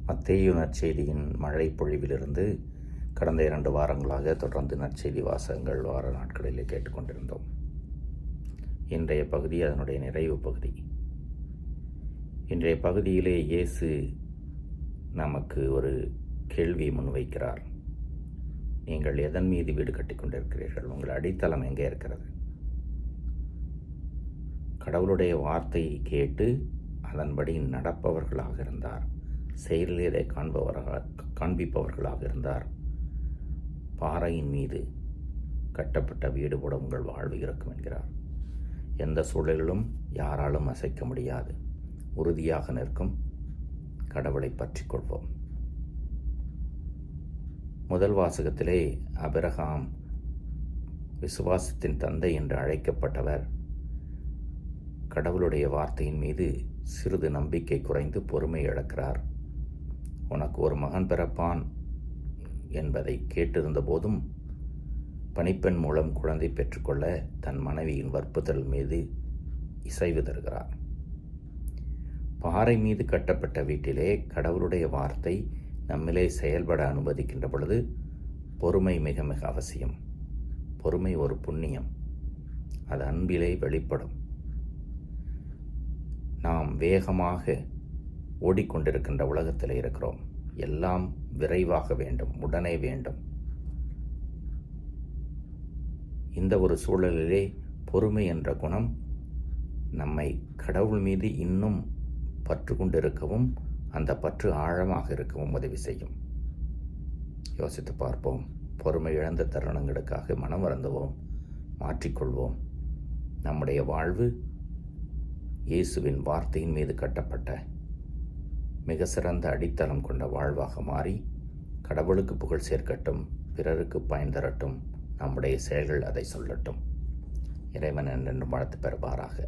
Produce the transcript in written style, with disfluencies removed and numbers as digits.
மத்தேயு நற்செய்தியின் மழை பொழிவிலிருந்து கடந்த 2 வாரங்களாக தொடர்ந்து நற்செய்தி வாசகங்கள் வார நாட்களிலே கேட்டுக்கொண்டிருந்தோம். இன்றைய பகுதி அதனுடைய நிறைவு பகுதி. இன்றைய பகுதியிலே இயேசு நமக்கு ஒரு கேள்வியை முன்வைக்கிறார். நீங்கள் எதன் மீது வீடு கட்டி கொண்டிருக்கிறீர்கள்? உங்கள் அடித்தளம் எங்கே இருக்கிறது? கடவுளுடைய வார்த்தையை கேட்டு அதன்படி நடப்பவர்களாக இருந்தார், செயலிலே காண்பிப்பவர்களாக இருந்தார், பாறையின் மீது கட்டப்பட்ட வீடு போல உங்கள் வாழ்வு இருக்கும் என்கிறார். எந்த சூழலிலும் யாராலும் அசைக்க முடியாது, உறுதியாக நிற்கும் கடவுளை பற்றி கொள்வோம். முதல் வாசகத்திலே ஆபிரகாம் விசுவாசத்தின் தந்தை என்று அழைக்கப்பட்டவர் கடவுளுடைய வார்த்தையின் மீது சிறிது நம்பிக்கை குறைந்து பொறுமை இழக்கிறார். உனக்கு ஒரு மகன் பிறப்பான் என்பதை கேட்டிருந்த போதும் பணிப்பெண் மூலம் குழந்தை பெற்றுக்கொள்ள தன் மனைவியின் வற்புறுத்தல் மீது இசைவு தருகிறார். பாறை மீது கட்டப்பட்ட வீட்டிலே கடவுளுடைய வார்த்தை நம்மிலே செயல்பட அனுமதிக்கின்ற பொழுது பொறுமை மிக மிக அவசியம். பொறுமை ஒரு புண்ணியம், அது அன்பிலே வெளிப்படும். நாம் வேகமாக ஓடிக்கொண்டிருக்கின்ற உலகத்தில் இருக்கிறோம். எல்லாம் விரைவாக வேண்டும், உடனே வேண்டும். இந்த ஒரு சூழலிலே பொறுமை என்ற குணம் நம்மை கடவுள் மீது இன்னும் பற்று கொண்டிருக்கவும் அந்த பற்று ஆழமாக இருக்கவும் உதவி செய்யும். யோசித்து பார்ப்போம். பொறுமை இழந்த தருணங்களுக்காக மனம் வருந்துவோம், மாற்றிக்கொள்வோம். நம்முடைய வாழ்வு இயேசுவின் வார்த்தையின் மீது கட்டப்பட்ட மிக சிறந்த அடித்தளம் கொண்ட வாழ்வாக மாறி கடவுளுக்கு புகழ் சேர்க்கட்டும், பிறருக்கு பயன் தரட்டும், நம்முடைய செயல்கள் அதை சொல்லட்டும். இறைவன் என்றென்றும் வாழ்த்து பெறுவாராக.